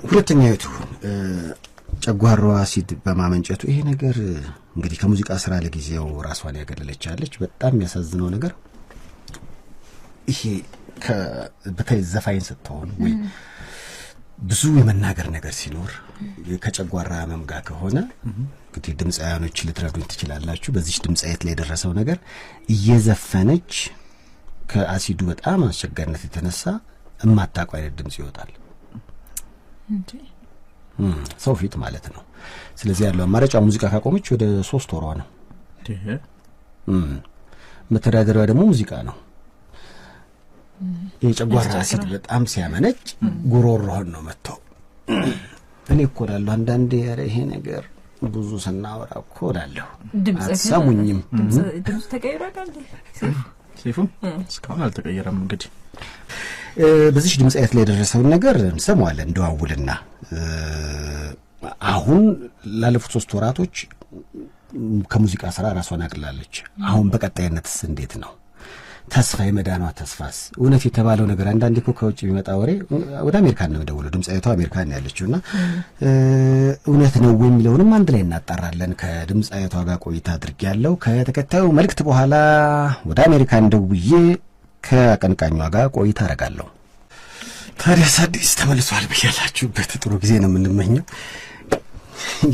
ሁለተኛው ጨጓራዋ አሲድ በማመንጨቱ ይሄ ነገር እንግዲህ ከሙዚቃ ስራ ለጊዜው ራሷን ያገለለቻለች። በጣም የሚያሳዝነው ነገር ይሄ በተለይ ዘፋኝ ስትሆን ወይ ብዙ የመናገር ነገር ሲኖር ከጨጓራ ህመም ጋር ከሆነ እንግዲህ ድምጻያኖች ልትረዱኝ ትችላላችሁ። በዚህ ድምጻየት ላይ የደረሰው ነገር እየዘፈነች ከአሲዱ በጣም አስቸጋሪነት የተነሳ እማታውቀው አይነት ድምጽ ይወጣል እንዴ ሰው ፊት ማለት ነው። ስለዚህ ያለው አማራጭ ሙዚቃ ካቆመች ወደ 3 ወሯ ነው። መተዳደሪያዋ ደግሞ ሙዚቃ ነው። የጨጓራ አሲድ በጣም ሲያመነጭ ጉሮሮህን ነው መተው። እኔ እኮ እላለሁ አንዳንዴ ይሄ ነገር ብዙ ስናወራ እኮ እላለሁ አትሰሙኝም። ድምጽ ተቀይሯል። ሲፉ እስካሁን አልተቀየረም። እንግዲህ በዚህ ድምጻየት ላይ የደረሰውን ነገር እንሰማዋለን እንደዋውልና አሁን ላለፉት 3 ወራቶች ከሙዚቃ ስራ ራሷን አቅላለች። አሁን በቀጣይነትስ እንዴት ነው? ተስፋ የመዳኗ ተስፋስ እውነት የተባለው ነገር አንዳንዴ እኮ ከውጭ የሚመጣ ወሬ ወደ አሜሪካን ነው ደውለው ድምጻይቷ አሜሪካን ያለችውና እውነት ነው የሚለውንም አንድ ላይ እናጣራለን። ከድምጻይቷ ጋር ቆይታ አድርጌያለሁ። ከተከታዩ መልእክት በኋላ ወደ አሜሪካን ደውዬ ከአቀንቃኟ ጋር ቆይታ አደርጋለሁ። ታዲያ አዲስ ተመልሷል በያላችሁበት ጥሩ ጊዜ ነው የምንመኘው።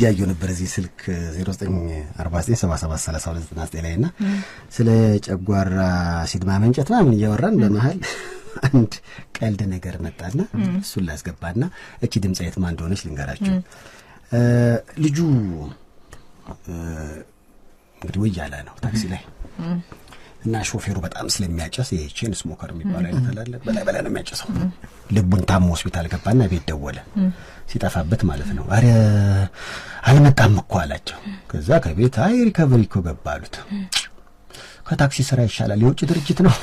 ያየው ነበር እዚህ ስልክ 0949773299 ላይና ስለ ጨጓራ አሲድ ማመንጨት ምናምን እያወራን በመሃል አንድ ቀልድ ነገር መጣና እሱን ላስገባና እቺ ድምጻየት ማን እንደሆነች ልንገራችሁ። ልጁ እንግዲህ ወያላ ነው ታክሲ ላይ እና ሾፌሩ በጣም ስለሚያጨስ የቼን ስሞከር የሚባል አይነት አለ በላይ ነው የሚያጨሰው። ልቡን ታሞ ሆስፒታል ገባና ቤት ደወለ። ሲጣፋበት ማለት ነው። አረ አልመጣም እኮ አላቸው። ከዛ ከቤት አይ ሪከቨሪ እኮ ገባ አሉት። ከታክሲ ስራ ይሻላል የውጭ ድርጅት ነው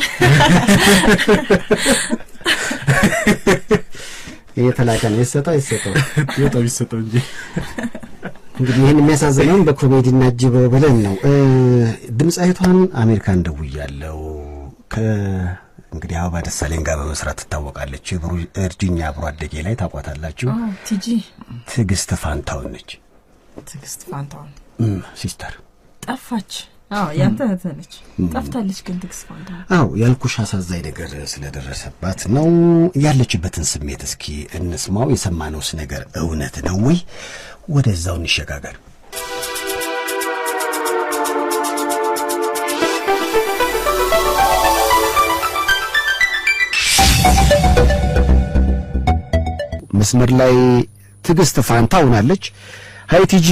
የተላከነ ይሰጣው እንጂ እንግዲህ ይሄን የሚያሳዝነው በኮሜዲና ጅብ ብለን ነው። ድምጻይቷን አሜሪካን ደውያለሁ። እንግዲህ አበባ ደሳለኝ ጋር በመስራት ትታወቃለች። እርጅኛ አብሮ አደጌ ላይ ታቋታላችሁ። ቲጂ ትግስት ፋንታውን ነች። ትግስት ፋንታውን ሲስተር ጠፋች። ያንተ ነች ጠፍታለች። ግን ትግስት ፋንታውን ያልኩሽ አሳዛኝ ነገር ስለደረሰባት ነው። ያለችበትን ስሜት እስኪ እንስማው። የሰማነውስ ነገር እውነት ነው ወይ? ወደዛው እንሸጋገር። መስመር ላይ ትግስት ፋንታውን አለች። ሃይ ቲጂ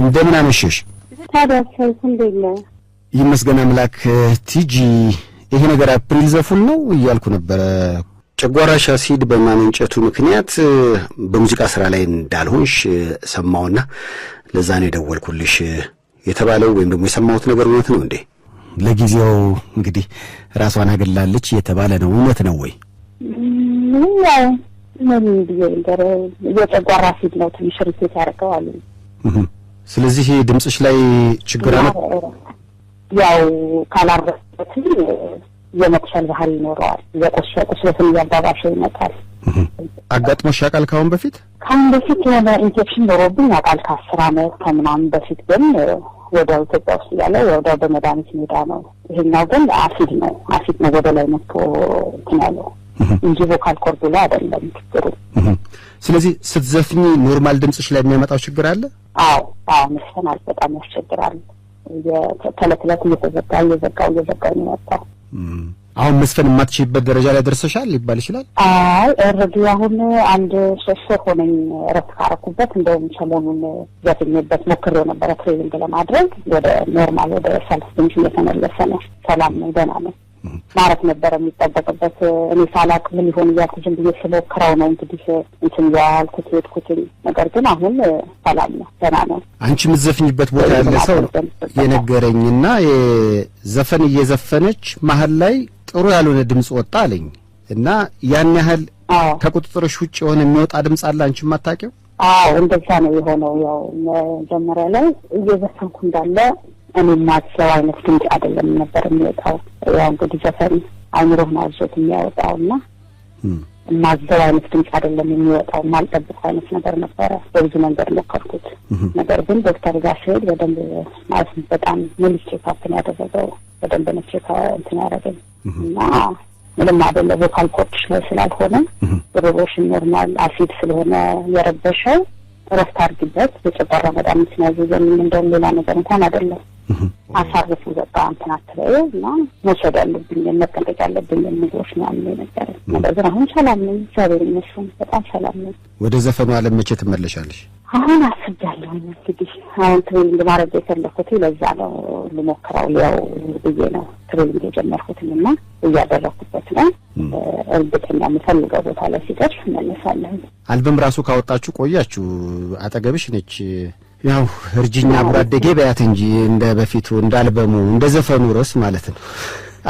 እንደምን አመሸሽ? ታዲያስ እንዴት ነው? ይመስገን አምላክ። ቲጂ ይሄ ነገር አፕሪል ዘፉል ነው እያልኩ ነበር። ጨጓራሽ አሲድ በማመንጨቱ ምክንያት በሙዚቃ ስራ ላይ እንዳልሆንሽ ሰማውና ለዛ ነው የደወልኩልሽ። የተባለው ወይም ደግሞ የሰማሁት ነገር እውነት ነው እንዴ? ለጊዜው እንግዲህ ራሷን አገላለች የተባለ ነው። እውነት ነው ወይ? ምን ቢየንደረ የጨጓራ አሲድ ነው ትንሽ ሪሴት ያደርገው አሉ። ስለዚህ ድምጽሽ ላይ ችግር አለ። ያው ካላረፈት የመክሰል ባህሪ ይኖረዋል። የቁስለትን ያባባሽ ይመጣል። አጋጥሞሽ ያውቃል? ካሁን በፊት የሆነ ኢንፌክሽን ኖሮብኝ ያውቃል ከ10 ዓመት ከምናምን በፊት። ግን ወደ ኢትዮጵያ ውስጥ ያለ ወደ በመድኃኒት ሜዳ ነው። ይሄኛው ግን አሲድ ነው ወደ ላይ መጥቶ ትናለው እንጂ ቮካል ኮርድ ላይ አይደለም ችግሩ። ስለዚህ ስትዘፍኝ ኖርማል ድምጽሽ ላይ የሚያመጣው ችግር አለ? አዎ መስፈናል በጣም ያስቸግራል። የተለተለት እየዘጋው ነው ያጣው። አሁን መስፈን የማትችይበት ደረጃ ላይ ደርሰሻል ሊባል ይችላል? ኦሬዲ አሁን አንድ 3 ወር ሆነኝ እረፍት ካረኩበት። እንደውም ሰሞኑን ዘፍኝበት ሞክሬው ነበር ትሬኒንግ ለማድረግ። ወደ ኖርማል ወደ ሰልፍ ትንሽ እየተመለሰ ነው። ሰላም ነው፣ ደህና ነው ማለት ነበር የሚጠበቅበት። እኔ ሳላቅ ምን ይሆን እያልኩ ዝም ብዬ ስሞክረው ነው እንግዲህ እንትን ያልኩት የሄድኩት። ነገር ግን አሁን ሰላም ነው፣ ደህና ነው። አንቺ የምትዘፍኝበት ቦታ ያለ ሰው የነገረኝና የዘፈን እየዘፈነች መሀል ላይ ጥሩ ያልሆነ ድምጽ ወጣ አለኝ እና ያን ያህል ከቁጥጥርሽ ውጭ የሆነ የሚወጣ ድምጽ አለ አንቺ ማታውቂው? እንደዛ ነው የሆነው። ያው መጀመሪያ ላይ እየዘፈንኩ እንዳለ እኔ ማስለው አይነት ድምጽ አይደለም ነበር የሚወጣው። ያው እንግዲህ ዘፈን አይምሮህ ማውጣት የሚያወጣውና ማዘው አይነት ድምጽ አይደለም የሚወጣው ማልጠብቀው አይነት ነገር ነበረ። በብዙ መንገድ ሞከርኩት። ነገር ግን ዶክተር ጋር ሲሄድ በደንብ ማለት በጣም ሙሉ ቼክአፕን ያደረገው በደንብ ነው እንትን ያደረገኝ እና ምንም አይደለም ቮካል ኮርድሽ ላይ ስላልሆነ ሮቦሽን ኖርማል አሲድ ስለሆነ የረበሸው ረፍት አድርጊበት የጨጓራ መድኃኒት ያዘዘኝ እንደውም ሌላ ነገር እንኳን አይደለም አሳርፉ በቃ እንትን አትበይው እና መውሰድ ያለብኝ መጠንቀቅ ያለብኝ ምግቦች ነው ነገር ነገር ግን አሁን ሰላም ነኝ እግዚአብሔር ይመስገን በጣም ሰላም ነኝ። ወደ ዘፈኑ ዓለም መቼ ትመለሻለሽ? አሁን አስቤያለሁ እንግዲህ አሁን ትሬኒንግ ማድረግ የፈለኩት ለዛ ነው ልሞክረው ያው ብዬ ነው ትሬኒንግ የጀመርኩትና እያደረኩበት ነው። እርግጠኛ የምፈልገው ቦታ ላይ ሲደርስ እመለሳለሁ። አልበም ራሱ ካወጣችሁ ቆያችሁ አጠገብሽ ነች ያው እርጅኛ አብራደጌ በያት እንጂ እንደ በፊቱ እንዳልበሙ እንደ ዘፈኑ ርዕስ ማለት ነው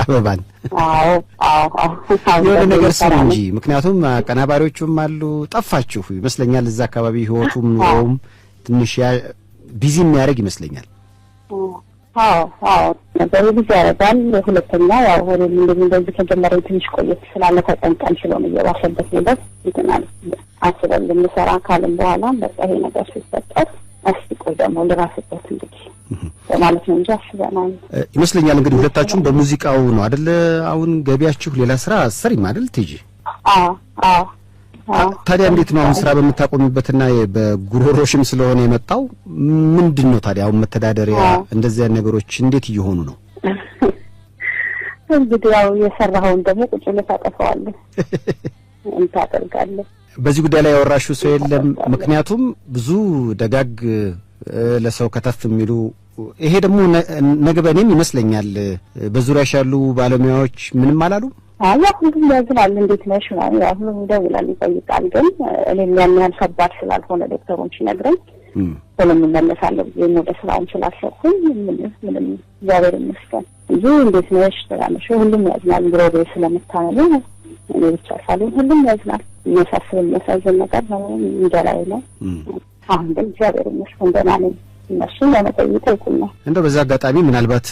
አበባን የሆነ ነገር ስሩ እንጂ ምክንያቱም አቀናባሪዎቹም አሉ ጠፋችሁ ይመስለኛል እዛ አካባቢ ህይወቱም ኑሮውም ትንሽ ቢዚ የሚያደርግ ይመስለኛል። ነገሩ ቢዚ ያደርጋል። ሁለተኛ ያው እንደዚህ ከጀመረ ትንሽ ቆየት ስላለ ተጠንቀን ስለሆነ እየባሰበት ነበር ይተናል አስበን ልንሰራ ካልን በኋላ በቃ ይሄ ነገር ሲፈጠር አስቆይ ደግሞ ለራስበት እንግዲህ ማለት ነው እንጂ አስበናል ይመስለኛል። እንግዲህ ሁለታችሁም በሙዚቃው ነው አይደል አሁን ገቢያችሁ ሌላ ስራ አሰሪም አይደል ትጂ? ታዲያ እንዴት ነው አሁን ስራ በመታቆምበትና በጉሮሮሽም ስለሆነ የመጣው ምንድነው ታዲያ አሁን መተዳደሪያ እንደዚህ አይነት ነገሮች እንዴት እየሆኑ ነው? እንግዲህ ያው የሰራውን ደግሞ ቁጭ ብለህ ታጠፋዋለህ እንታደርጋለህ። በዚህ ጉዳይ ላይ ያወራሽው ሰው የለም? ምክንያቱም ብዙ ደጋግ ለሰው ከተፍ የሚሉ ይሄ ደግሞ ነገበኔም ይመስለኛል በዙሪያሽ ያሉ ባለሙያዎች ምንም አላሉ? አያ ሁሉም ያዝናል እንዴት ነሽ ማለት ያው ሁሉም ይደውላል ይጠይቃል። ግን እኔም ያን ያህል ከባድ ስላልሆነ ዶክተሮች ይነግረኝ ሁሉም መመለሳለሁ ወደ ስራውን ስላሰብኩኝ ምንም እግዚአብሔር ይመስገን እንጂ እንዴት ነሽ ተራነሽ ሁሉም ያዝናል ግሮቤ ስለምታመለ እኔ ብቻ ሳልሆን ሁሉም ያዝናል። የሚያሳዝን ነገር ነው እንደላይ ነው። አሁን ግን እግዚአብሔር ይመስገን ደህና ነኝ። እነሱ ለመጠየቅ ይቁና እንደው በዛ አጋጣሚ ምናልባት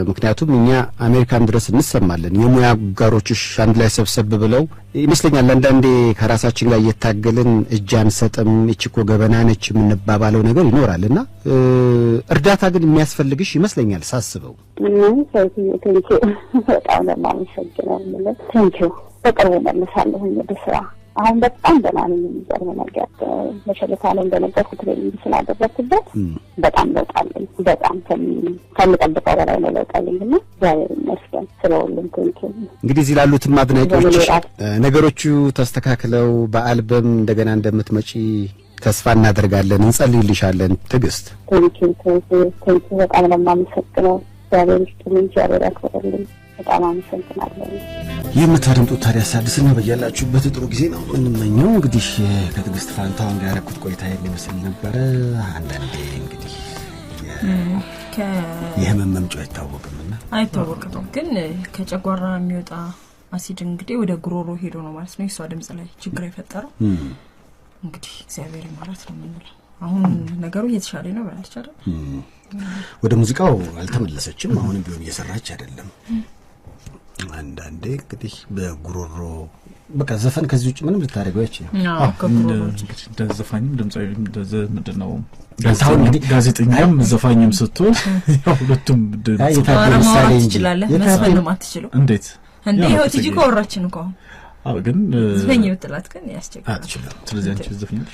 ምክንያቱም እኛ አሜሪካን ድረስ እንሰማለን የሙያ ጋሮችሽ አንድ ላይ ሰብሰብ ብለው ይመስለኛል አንዳንዴ ከራሳችን ጋር እየታገልን እጅ አንሰጥም እቺኮ ገበና ነች የምንባባለው ነገር ይኖራልና እርዳታ ግን የሚያስፈልግሽ ይመስለኛል ሳስበው። ቴንኪው በጣም ለማመሰግነው ማለት ቴንኪው በቅርቡ መልሳለሁ ወደ ስራ። አሁን በጣም ደህና ነኝ። የሚገርም ነገር መሸለታ ላይ እንደነበርኩት ትሬኒንግ ስላደረኩበት በጣም ለውጣለኝ በጣም ከምጠብቀው በላይ ነው ለውጣለኝና እግዚአብሔር ይመስገን ስለሁሉም ቴንኪው። እንግዲህ እዚህ ላሉትም አድናቂዎች ነገሮቹ ተስተካክለው በአልበም እንደገና እንደምትመጪ ተስፋ እናደርጋለን እንጸልይልሻለን። ትግስት ቴንኪው በጣም ለማመሰግነው እግዚአብሔር ይስጥልኝ እግዚአብሔር ያክብርልኝ በጣም አመሰግናለሁ። የምታደምጡት ታዲያ አዲስና በያላችሁበት ጥሩ ጊዜ ነው እንመኘው። እንግዲህ ከትግስት ፋንታውን ጋር ያረኩት ቆይታ ይመስል ነበር። አንዳንዴ እንግዲህ የህመም መምጫ አይታወቅም ግን ከጨጓራ የሚወጣ አሲድ እንግዲህ ወደ ጉሮሮ ሄዶ ነው ማለት ነው። እሷ ድምጽ ላይ ችግር የፈጠረው እንግዲህ እግዚአብሔር ይማራት ነው የምንለው። አሁን ነገሩ እየተሻለ ነው ባልቻ አይደል? ወደ ሙዚቃው አልተመለሰችም። አሁንም ቢሆን እየሰራች አይደለም። አንዳንዴ እንግዲህ በጉሮሮ በቃ ዘፈን ከዚህ ውጭ ምንም ልታደርገው አይችልም። እንግዲህ ዘፋኝም ድምጻዊም እንደዛ ምንድነው ጋዜጠኛም ዘፋኝም ስትሆን ያው ሁለቱም ምሳሌ ይችላል መስፈን ነው ማትችለው እንዴት እንዴ ህይወት ይጂ ኮራችን እንኳን ግን ዘፈኝ ብትላት ግን ያስቸግራል አትችልም። ስለዚህ አንቺ ዘፈኝሽ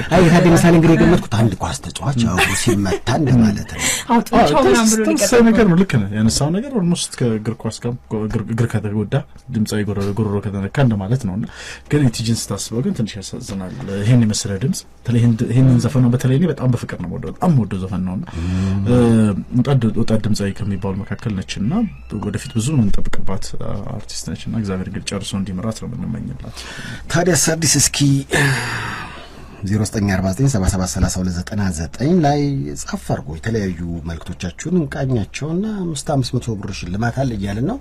አይ ታዲያ ምሳሌ እንግዲህ ገመትኩት አንድ ኳስ ተጫዋች አው ሲመታ እንደማለት ነው። አውጥቻው ምናምን ብሎ ይቀጥላል ነገር ነው። ልክ ነው ያነሳው ነገር ኦልሞስት ከእግር ኳስ ጋር እግር ከተጎዳ ድምጻዊ ጉሮሮ ከተነካ እንደማለት ነውና ግን ኢቲጂንስ ታስበው ግን ትንሽ ያሳዝናል። ይሄን የመሰለ ድምጽ ይሄንን ዘፈን በተለይ እኔ በጣም በፍቅር ነው በጣም ወደ ዘፈን ነውና ወጣት ድምጻዊ ከሚባሉ መካከል ነችና ወደፊት ብዙ ምን ተጠብቀባት አርቲስት ነችና እግዚአብሔር ግን ጨርሶ እንዲመራት ነው የምንመኝላት። ታዲያ አዲስ እስኪ 0949773299 ላይ ጻፍ አድርጉ የተለያዩ መልእክቶቻችሁን እንቃኛቸውና 500 ብር ሽልማት አለ እያልን ነው።